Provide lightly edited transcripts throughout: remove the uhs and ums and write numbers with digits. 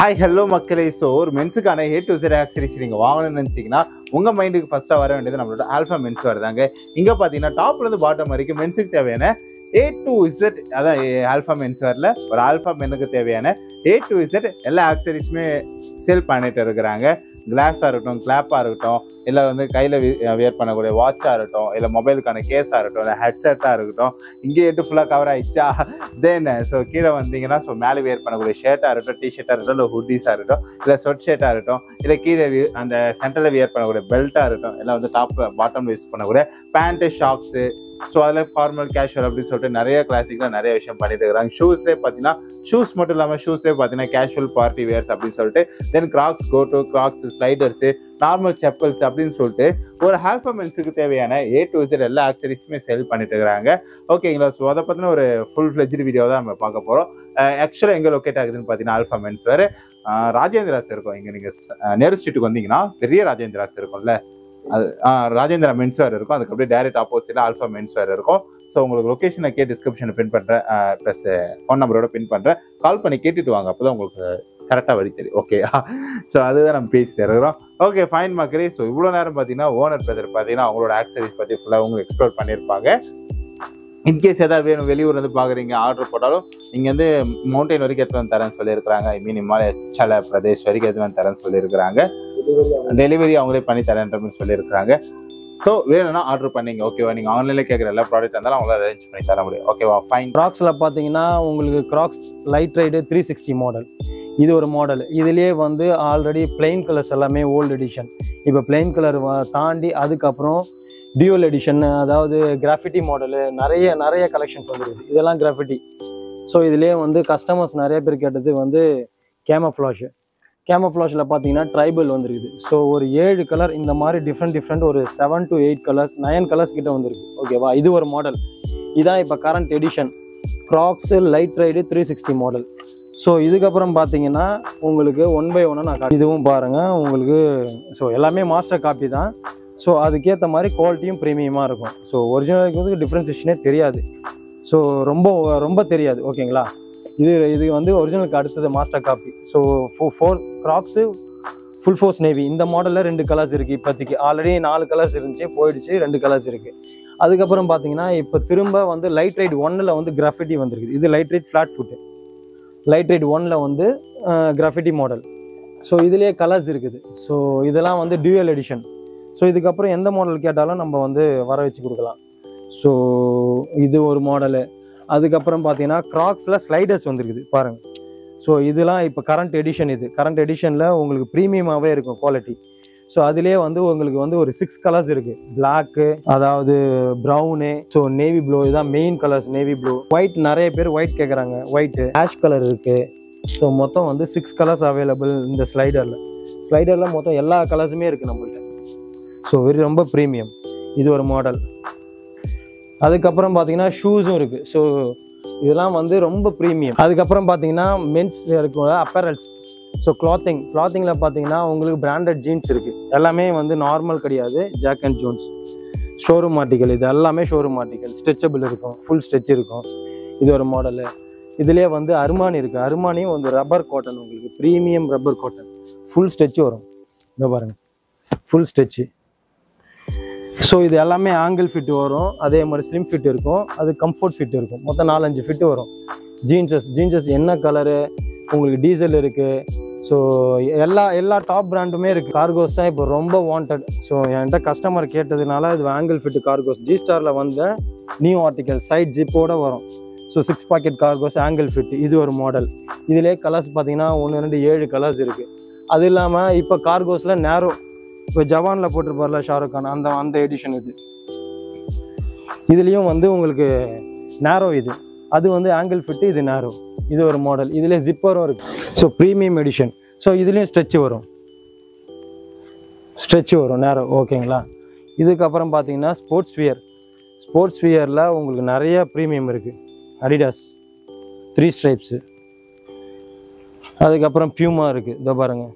Hi hello மக்களே. So ஒரு மென்ஸுக்கான A to Z ஆக்சரிஸ் நீங்கள் வாங்கணும்னு நினச்சிங்கன்னா உங்கள் மைண்டுக்கு ஃபஸ்ட்டாக வர வேண்டியது நம்மளோட ஆல்ஃபா மென்ஸ் வருதாங்க. இங்கே பார்த்தீங்கன்னா டாப்லேருந்து பாட்டம் வரைக்கும் மென்ஸுக்கு தேவையான A to Z, அதான் ஆல்ஃபா மென்ஸ் வரல, ஒரு ஆல்ஃபா மென்னுக்கு தேவையான A to Z எல்லா ஆக்சரிஸுமே சேல் பண்ணிட்டு இருக்கிறாங்க. கிளாஸாக இருக்கட்டும், கிளாப்பாக இருக்கட்டும், இல்லை கையில் வியர் பண்ணக்கூடிய வாட்சாக இருக்கட்டும், இல்லை மொபைலுக்கான கேஸாக இருக்கட்டும், இல்லை ஹெட்செட்டாக இருக்கட்டும். இங்கே ஃபுல்லாக கவர் ஆகிடுச்சா தென் ஸோ கீழே வந்தீங்கன்னா ஸோ மேலே வியர் பண்ணக்கூடிய ஷர்ட்டாக இருக்கட்டும், டிஷர்ட்டாக இருக்கட்டும், இல்லை ஹுட்டீஸாக இருக்கட்டும், இல்லை ஸ்வெட் ஷர்ட்டாக இருக்கட்டும், இல்லை கீழே அந்த சென்டரில் வியர் பண்ணக்கூடிய பெல்ட்டாக இருக்கட்டும், இல்லை டாப் பாட்டமில் யூஸ் பண்ணக்கூடிய பேண்ட்டு, ஷாக்ஸு. ஸோ அதில் ஃபார்மல் கேஷுவல் அப்படின்னு சொல்லிட்டு நிறைய கிளாசிக்கில் நிறைய விஷயம் பண்ணிட்டு இருக்கிறாங்க. ஷூஸ்லேயே பார்த்தீங்கன்னா ஷூஸ் மட்டும் இல்லாமல் ஷூஸ்லேயே பார்த்தீங்கன்னா கேஷுவல் பார்ட்டி வேர்ஸ் அப்படின்னு சொல்லிட்டு, தென் கிராக்ஸ், கோட்டு, கிராக்ஸ், ஸ்லைடர்ஸு, நார்மல் செப்பல்ஸ் அப்படின்னு சொல்லிட்டு ஒரு ஆல்ஃபா மென்ஸுக்கு தேவையான A to Z எல்லா ஆக்சரிஸுமே சேல் பண்ணிட்டு இருக்கிறாங்க. ஓகேங்களா? ஸோ அதை பற்றின ஒரு ஃபுல் ஃப்ளெஜ்டு வீடியோ தான் நம்ம பார்க்க போகிறோம். ஆக்சுவலாக எங்கே லொக்கேட் ஆகுதுன்னு பார்த்தீங்கன்னா ஆல்ஃபா மென்ஸ் வேறு ராஜேந்திராஸ் இருக்கும். இங்கே நீங்கள் நேரு ஸ்ட்ரீட்டுக்கு வந்தீங்கன்னா பெரிய ராஜேந்திராஸ் இருக்கும்ல, அது ராஜேந்திரா மென்ஸ் வேர் இருக்கும். அதுக்கு அப்படியே டைரக்ட் ஆப்போசிட்ல ஆல்ஃபா மென்ஸ் வேர் இருக்கும். ஸோ உங்களுக்கு லொக்கேஷனை டிஸ்கிரிப்ஷனை பின் பண்ணுறேன், ப்ளஸ் ஃபோன் நம்பரோட பின் பண்ணுறேன். கால் பண்ணி கேட்டுட்டு வாங்க, அப்போ தான் உங்களுக்கு கரெக்டாக வழி தெரியும். ஓகே, ஸோ அதுதான் நம்ம பேசிட்டு இருக்கிறோம். ஓகே ஃபைன் மக்களே. ஸோ இவ்வளோ நேரம் பார்த்தீங்கன்னா ஓனர் பிரதர் பார்த்தீங்கன்னா அவங்களோட ஆக்சரிஸ் பற்றி ஃபுல்லாக அவங்க எக்ஸ்ப்ளோர் பண்ணியிருப்பாங்க. இன்கேஸ் ஏதாவது வேணும், வெளியூர் பார்க்குறீங்க, ஆர்டர் போட்டாலும் இங்கே மவுண்டைன் வரைக்கும் எடுத்து வந்து தரேன்னு சொல்லியிருக்கிறாங்க. ஐ மீன் இமாலய பிரதேஷ் வரைக்கும் எடுத்து வந்து தரேன்னு சொல்லியிருக்கிறாங்க. டெலிவரி அவங்களே பண்ணி தரேன்ற மாதிரி சொல்லியிருக்கிறாங்க. ஸோ வேணும்னா ஆர்டர் பண்ணிங்க. ஓகேவா? நீங்கள் ஆன்லைனில் கேட்குற எல்லா ப்ராடக்ட் இருந்தாலும் அவங்களால அரேஞ்ச் பண்ணி தர முடியும். ஓகேவா? ஃபைன். கிராக்ஸில் பார்த்தீங்கன்னா உங்களுக்கு கிராக்ஸ் லைட் ரைடு 360 மாடல், இது ஒரு மாடல். இதுலேயே ஆல்ரெடி பிளெயின் கலர்ஸ் எல்லாமே ஓல்டு எடிஷன். இப்போ பிளெயின் கலர் தாண்டி அதுக்கப்புறம் டியூவல் எடிஷன், அதாவது கிராஃபிட்டி மாடலு, நிறைய கலெக்ஷன்ஸ் வந்துருக்குது. இதெல்லாம் கிராஃபிட்டி. ஸோ இதுலேயே கஸ்டமர்ஸ் நிறைய பேர் கேட்டது கேமோஃப்ளாஷில் பார்த்தீங்கன்னா ட்ரைபல் வந்துருக்குது. ஸோ ஒரு 7 கலர் இந்த மாதிரி டிஃப்ரெண்ட் ஒரு 7 to 8 கலர்ஸ் 9 கலர்ஸ் கிட்ட வந்துருக்கு. ஓகேவா? இது ஒரு மாடல். இதான் இப்போ current edition Crocs LiteRide 360 model. So இதுக்கப்புறம் பார்த்தீங்கன்னா உங்களுக்கு 1 by 1 நான் இதுவும் பாருங்கள் உங்களுக்கு. ஸோ எல்லாமே மாஸ்டர் காப்பி தான். ஸோ அதுக்கேற்ற மாதிரி குவாலிட்டியும் ப்ரீமியமாக இருக்கும். ஸோ ஒரிஜினலுக்கு டிஃப்ரென்சேஷனே தெரியாது. ஸோ ரொம்ப தெரியாது. ஓகேங்களா? இது ஒரிஜினலுக்கு அடுத்தது master copy. So 4 Crocs full force navy. இந்த மாடலில் 2 கலர்ஸ் இருக்குது. இப்போதைக்கு ஆல்ரெடி 4 கலர்ஸ் இருந்துச்சு, போயிடுச்சு. 2 கலர்ஸ் இருக்குது. அதுக்கப்புறம் பார்த்தீங்கன்னா இப்போ திரும்ப லைட் ரைட் 1ல் கிராஃபிட்டி வந்துருக்குது. இது light right flat food. Light right 1ல் கிராஃபிட்டி மாடல். ஸோ இதுலேயே கலர்ஸ் இருக்குது. ஸோ இதெல்லாம் டியூவல் எடிஷன். ஸோ இதுக்கப்புறம் எந்த மாடல் கேட்டாலும் நம்ம வர வச்சு கொடுக்கலாம். ஸோ இது ஒரு மாடலு. அதுக்கப்புறம் பார்த்தீங்கன்னா கிராக்ஸில் ஸ்லைடர்ஸ் வந்துருக்குது பாருங்கள். ஸோ இதெல்லாம் இப்போ கரண்ட் எடிஷன். இது கரண்ட் எடிஷனில் உங்களுக்கு ப்ரீமியமாகவே இருக்கும் குவாலிட்டி. ஸோ அதுலேயே உங்களுக்கு ஒரு 6 கலர்ஸ் இருக்குது. பிளாக்கு, அதாவது ப்ரௌனு, ஸோ நேவி ப்ளூ, இதுதான் main colours. Navy blue, white, நிறைய பேர் ஒயிட் கேட்குறாங்க. ஒயிட்டு, ஆஷ் கலர் இருக்குது. ஸோ மொத்தம் 6 கலர்ஸ் அவைலபிள் இந்த ஸ்லைடரில் மொத்தம் எல்லா கலர்ஸுமே இருக்குது நம்மள்ட்ட. ஸோ ரொம்ப ப்ரீமியம். இது ஒரு மாடல். அதுக்கப்புறம் பார்த்தீங்கன்னா ஷூஸும் இருக்குது. ஸோ இதெல்லாம் ரொம்ப ப்ரீமியம். அதுக்கப்புறம் பார்த்தீங்கன்னா மென்ஸ் இருக்கும் அப்பரல்ஸ். ஸோ கிளாத்திங்கில் பார்த்தீங்கன்னா உங்களுக்கு பிராண்டட் ஜீன்ஸ் இருக்குது. எல்லாமே நார்மல் கிடையாது, Jack and Jones showroom article. இது எல்லாமே ஷோரூம் ஆர்டிக்கல். ஸ்ட்ரெச்சபிள் இருக்கும், ஃபுல் ஸ்ட்ரெச் இருக்கும். இது ஒரு மாடலு. இதுலேயே அர்மானி இருக்குது. அர்மானியும் ரப்பர் காட்டன், உங்களுக்கு premium rubber cotton, full stretch வரும். இங்கே பாருங்கள், ஃபுல் ஸ்ட்ரெச்சு. ஸோ இது எல்லாமே ஆங்கிள் ஃபிட் வரும், அதே மாதிரி ஸ்லிம் ஃபிட் இருக்கும், அது கம்ஃபர்ட் ஃபிட் இருக்கும். மொத்தம் 4-5 ஃபிட்டு வரும். ஜீன்ஸஸ் என்ன கலரு, உங்களுக்கு டீசல் இருக்குது. ஸோ எல்லா டாப் பிராண்டுமே இருக்குது. கார்கோஸ் தான் இப்போ ரொம்ப வாண்டட். ஸோ என்கிட்ட கஸ்டமர் கேட்டதுனால இது ஆங்கிள் ஃபிட்டு கார்கோஸ். G-Starல நியூ ஆர்டிக்கல் சைட் ஜிப்போடு வரும். So 6 pocket cargos angle fit. இது ஒரு மாடல். இதிலே கலர்ஸ் பார்த்தீங்கன்னா 1, 2, 7 கலர்ஸ் இருக்குது. அது இல்லாமல் இப்போ கார்கோஸில் நேரோ, இப்போ ஜவானில் போட்டிருப்பார்ல ஷாருக் கான், அந்த எடிஷன் இது. இதுலேயும் உங்களுக்கு நேரோ, இது அது ஆங்கிள் ஃபிட்டு, இது நேரோ. இது ஒரு மாடல். இதுலேயே ஜிப்பரும் இருக்குது. So premium edition. ஸோ இதுலேயும் ஸ்ட்ரெச் வரும் நேரோ. ஓகேங்களா? இதுக்கப்புறம் பார்த்தீங்கன்னா ஸ்போர்ட்ஸ் வியரில் உங்களுக்கு நிறைய ப்ரீமியம் இருக்குது. Adidas 3 stripes. அதுக்கப்புறம் பியூமா இருக்குது. இதோ பாருங்கள்,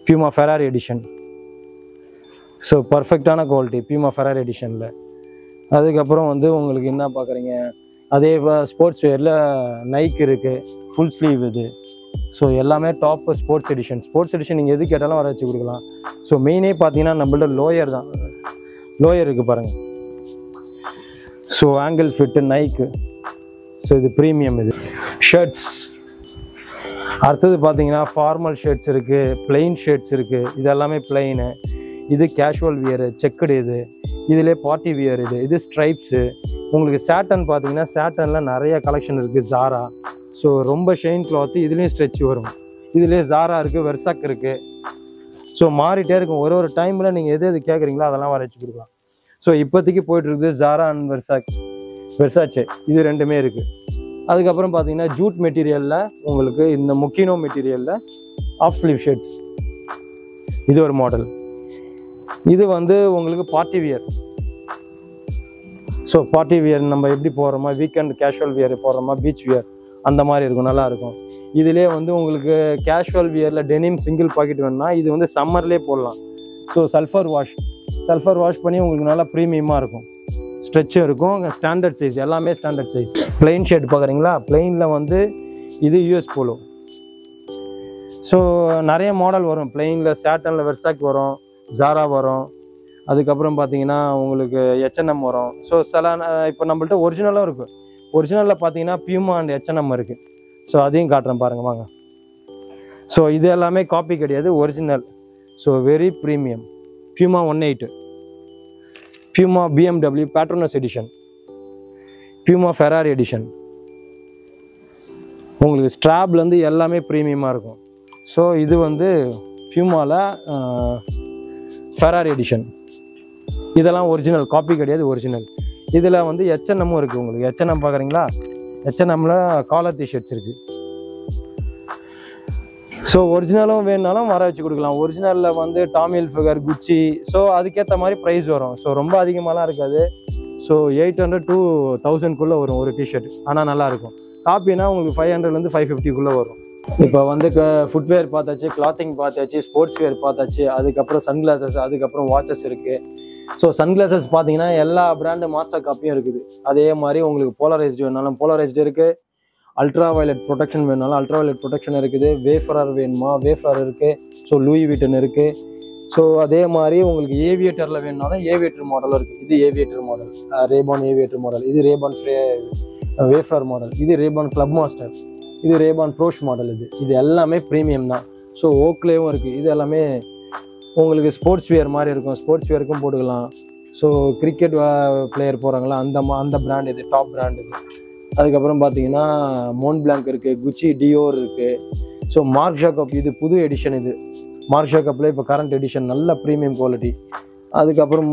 பியூமா ஃபெராரி எடிஷன். ஸோ பர்ஃபெக்டான குவாலிட்டி பியூமா ஃபெராரி எடிஷனில். அதுக்கப்புறம் உங்களுக்கு என்ன பார்க்குறீங்க, அதே ஸ்போர்ட்ஸ் வேரில் நைக் இருக்குது, ஃபுல் ஸ்லீவ். இது ஸோ எல்லாமே டாப் ஸ்போர்ட்ஸ் எடிஷன் நீங்கள் எது கேட்டாலும் வர வச்சு கொடுக்கலாம். ஸோ மெயினே பார்த்தீங்கன்னா நம்மள்ட்ட லோயர் தான், லோயர் இருக்குது பாருங்கள். ஸோ ஆங்கிள் ஃபிட்டு நைக்கு, ஸோ இது ப்ரீமியம். இது ஷர்ட்ஸ் அடுத்தது பார்த்தீங்கன்னா ஃபார்மல் ஷர்ட்ஸ் இருக்குது, பிளெயின் ஷர்ட்ஸ் இருக்குது. இது எல்லாமே பிளெயினு. இது கேஷுவல் வியரு, செக்குடு. இதிலே பார்ட்டி வியர். இது ஸ்ட்ரைப்ஸு. உங்களுக்கு சேட்டன் பார்த்தீங்கன்னா சேட்டனில் நிறைய கலெக்ஷன் இருக்குது. ஜாரா, ஸோ ரொம்ப ஷைன் கிளாத்து. இதுலேயும் ஸ்ட்ரெச் வரும். இதுலேயே ஜாரா இருக்குது, வெர்சாக் இருக்குது. ஸோ மாறிட்டே இருக்கும். ஒரு டைமில் நீங்கள் எது கேட்குறீங்களோ அதெல்லாம் வர வச்சு கொடுக்கலாம். ஸோ இப்போதைக்கு போய்ட்டுருக்குது ஜாரா அண்ட் வெர்சாச்சே, இது ரெண்டுமே இருக்குது. அதுக்கப்புறம் பார்த்தீங்கன்னா ஜூட் மெட்டீரியலில் உங்களுக்கு இந்த முக்கினோ மெட்டீரியலில் ஆஃப் ஸ்லீவ் ஷர்ட்ஸ், இது ஒரு மாடல். இது வந்து உங்களுக்கு party wear. So party wear நம்ம எப்படி போடுறோமா, வீக்கெண்ட் கேஷுவல் வியர் போடுறோமா, பீச் வியர் அந்த மாதிரி இருக்கும், நல்லாயிருக்கும். இதிலே வந்து உங்களுக்கு கேஷுவல் வியரில் டெனிம் சிங்கிள் பாக்கெட் வேணும்னா இது வந்து சம்மர்லேயே போடலாம். ஸோ சல்ஃபர் வாஷ் பண்ணி உங்களுக்கு நல்லா ப்ரீமியமாக இருக்கும், ஸ்ட்ரெச்சும் இருக்கும். ஸ்டாண்டர்ட் சைஸ், எல்லாமே ஸ்டாண்டர்ட் சைஸ். பிளெயின் ஷர்ட் பார்க்குறீங்களா, பிளெயினில் வந்து இது யூஎஸ் போலோ. ஸோ நிறைய மாடல் வரும் பிளெயினில். சேட்டனில் வெர்சாக் வரும், ஜாரா வரும். அதுக்கப்புறம் பார்த்தீங்கன்னா உங்களுக்கு H&M வரும். ஸோ சில இப்போ நம்மள்ட்ட ஒரிஜினலும் இருக்குது. ஒரிஜினலில் பார்த்தீங்கன்னா பியூமா அண்ட் H&M இருக்குது. ஸோ அதையும் காட்டுறேன் பாருங்கள் வாங்க. ஸோ இது எல்லாமே காப்பி கிடையாது, original. So very premium. Puma 18, Puma BMW Petronas edition, Puma Ferrari edition. உங்களுக்கு ஸ்ட்ராப்லேருந்து எல்லாமே ப்ரீமியமாக இருக்கும். ஸோ இது வந்து பியூமாவில் ஃபெராரி எடிஷன். இதெல்லாம் ஒரிஜினல், காப்பி கிடையாது, ஒரிஜினல். இதில் வந்து H&M இருக்குது. உங்களுக்கு H&M பார்க்குறீங்களா, H&Mல காலர் டிஷர்ட்ஸ் இருக்குது. ஸோ ஒரிஜினலும் வேணுனாலும் வர வச்சு கொடுக்கலாம். ஒரிஜினலில் வந்து டாமி ஹில்ஃபிகர், குச்சி, ஸோ அதுக்கேற்ற மாதிரி ப்ரைஸ் வரும். ஸோ ரொம்ப அதிகமாகலாம் இருக்காது. ஸோ 800 to 1000 வரும் ஒரு டிஷர்ட். ஆனால் நல்லாயிருக்கும். காப்பினா உங்களுக்கு 500 550 வரும். இப்போ வந்து ஃபுட்வேர் பார்த்தாச்சு, கிளாத்திங் பார்த்தாச்சு, ஸ்போர்ட்ஸ் வேர் பார்த்தாச்சு. அதுக்கப்புறம் சன்கிளாசஸ், அதுக்கப்புறம் வாட்சஸ் இருக்குது. ஸோ சன்கிளாசஸ் பார்த்தீங்கன்னா எல்லா பிராண்டு மாஸ்டர் காப்பியும் இருக்குது. அதே மாதிரி உங்களுக்கு போலரைஸ்டு வேணாலும் போலரைஸ்டு இருக்குது. அல்ட்ரா வயலட் ப்ரொடெக்ஷன் வேணுனாலும் அல்ட்ரா வயலட் ப்ரொடெக்ஷன் இருக்குது. வேஃபரர் வேணுமா, வேஃபரர் இருக்குது. ஸோ லூயி விட்டன் இருக்குது. ஸோ அதே மாதிரி உங்களுக்கு ஏவியேட்டரில் வேணுனாலும் ஏவியேட்டர் மாடலும் இருக்குது. இது Aviator model, Ray-Ban Aviator model. இது ரேபான் வேஃபர் மாடல். இது ரேபான் கிளப் மாஸ்டர். இது ரேபான் ப்ரோஷ் மாடல். இது எல்லாமே ப்ரீமியம் தான். ஸோ ஓக்லேவும் இருக்குது. இது எல்லாமே உங்களுக்கு ஸ்போர்ட்ஸ் வியர் மாதிரி இருக்கும். ஸ்போர்ட்ஸ் வியருக்கும் போட்டுக்கலாம். ஸோ கிரிக்கெட் பிளேயர் போகிறாங்களா அந்த பிராண்ட், இது டாப் பிராண்ட் இது. அதுக்கப்புறம் பார்த்தீங்கன்னா மோன் பிளாங்க் இருக்குது, குச்சி, டியோர் இருக்குது. ஸோ மார்க் ஜாக்கப், இது புது எடிஷன். இது மார்க் ஜாக்கப்பில் இப்போ கரண்ட் எடிஷன், நல்ல ப்ரீமியம் குவாலிட்டி. அதுக்கப்புறம்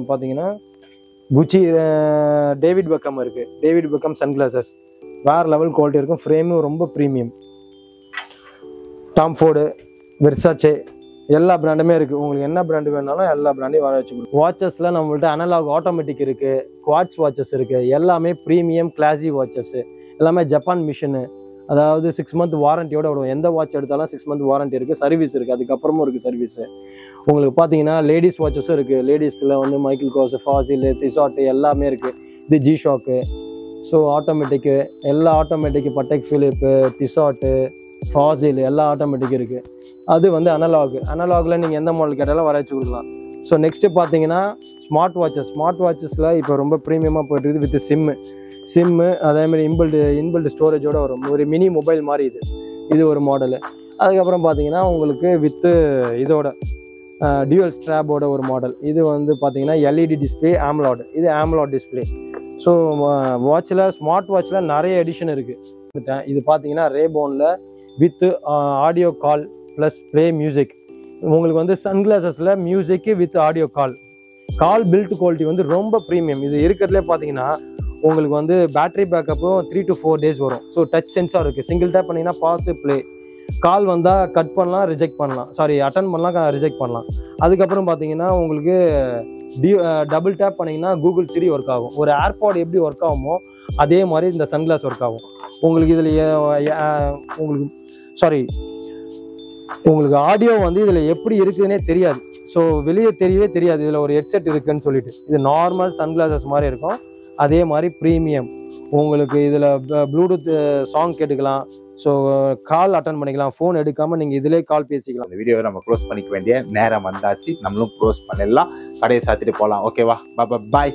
பார்த்தீங்கன்னா குச்சி டேவிட் பெக்கம் இருக்குது. டேவிட் பெக்கம் சன்கிளாசஸ் வேறு லெவல் குவாலிட்டி இருக்கும். ஃப்ரேமும் ரொம்ப ப்ரீமியம். டாம் ஃபோர்டு, வெர்சாச்சே, எல்லா பிராண்டுமே இருக்குது. உங்களுக்கு என்ன பிராண்டு வேணாலும் எல்லா பிராண்டையும் வர வச்சு கொடுக்கும். வாட்சஸில் நம்மள்ட்ட அனலாக், ஆட்டோமேட்டிக் இருக்குது, குவாட்ஸ் வாட்சஸ் இருக்குது. எல்லாமே ப்ரீமியம் கிளாசி வாட்சஸ்ஸு. எல்லாமே ஜப்பான் மிஷினு. அதாவது 6 month வாரண்டியோட வரும். எந்த வாட்ச் எடுத்தாலும் 6 month வாரண்டி இருக்குது. சர்வீஸ் இருக்குது, அதுக்கப்புறமும் இருக்குது சர்வீஸு. உங்களுக்கு பார்த்தீங்கன்னா லேடிஸ் வாட்சஸும் இருக்குது. லேடிஸில் வந்து மைக்கேல் கோர்ஸ், ஃபாசில், திசாட்டு எல்லாமே இருக்குது. இது ஜி ஷாக்கு. ஸோ ஆட்டோமேட்டிக்கு, எல்லா ஆட்டோமேட்டிக்கு, பட்டெக் ஃபிலிப்பு, திசாட்டு, ஃபாசில் எல்லா ஆட்டோமேட்டிக் இருக்குது. அது வந்து அனலாகில் நீங்கள் எந்த மாடல் கேட்டாலும் வர வச்சு கொடுக்கலாம். ஸோ நெக்ஸ்ட்டு பார்த்தீங்கன்னா ஸ்மார்ட் வாட்சஸில் இப்போ ரொம்ப ப்ரீமியமாக போய்ட்டுருக்குது. வித் சிம்மு அதேமாதிரி இன்பில்டு ஸ்டோரேஜோடு வரும். ஒரு மினி மொபைல் மாதிரி இது ஒரு மாடலு. அதுக்கப்புறம் பார்த்தீங்கன்னா உங்களுக்கு வித்து இதோட டியூவல் ஸ்ட்ராப்போட ஒரு மாடல். இது வந்து பார்த்தீங்கன்னா எல்இடி டிஸ்பிளே, ஆம்லாட். இது ஆம்லாட் டிஸ்பிளே. ஸோ ஸ்மார்ட் வாட்சில் நிறைய எடிஷன் இருக்குது. இது பார்த்தீங்கன்னா ரேபானில் with audio call plus play music. உங்களுக்கு வந்து சன்கிளாசஸில் மியூசிக்கு with audio call build quality வந்து ரொம்ப ப்ரீமியம். இது இருக்கிறதுலே பார்த்தீங்கன்னா உங்களுக்கு வந்து பேட்டரி பேக்கப்பும் 3 to 4 days வரும். ஸோ டச் சென்சார் இருக்குது. சிங்கிள் டேப் பண்ணிங்கன்னா பாஸ், ப்ளே. கால் வந்தால் கட் பண்ணலாம், ரிஜெக்ட் பண்ணலாம், அட்டன் பண்ணலாம், ரிஜெக்ட் பண்ணலாம். அதுக்கப்புறம் பார்த்தீங்கன்னா உங்களுக்கு டபுள் டேப் பண்ணிங்கன்னா கூகுள் சிரி ஒர்க் ஆகும். ஒரு ஏர்பாட் எப்படி ஒர்க் ஆகுமோ அதே மாதிரி இந்த சன்கிளாஸ் ஒர்க் ஆகும். உங்களுக்கு இதில் உங்களுக்கு ஆடியோ வந்து இதில் எப்படி இருக்குதுன்னே தெரியாது. ஸோ வெளியே தெரியவே தெரியாது இதில் ஒரு ஹெட்செட் இருக்குதுன்னு சொல்லிட்டு. இது நார்மல் சன்கிளாசஸ் மாதிரி இருக்கும். அதே மாதிரி ப்ரீமியம். உங்களுக்கு இதில் ப்ளூடூத் சாங் கேட்டுக்கலாம், ஸோ கால் அட்டன் பண்ணிக்கலாம், ஃபோன் எடுக்காமல் நீங்கள் இதிலே கால் பேசிக்கலாம். அந்த வீடியோவை நம்ம க்ளோஸ் பண்ணிக்க வேண்டிய நேரம் வந்தாச்சு. நம்மளும் க்ளோஸ் பண்ணிடலாம், கடையை சாத்திட்டு போகலாம். ஓகேவா? பாய்.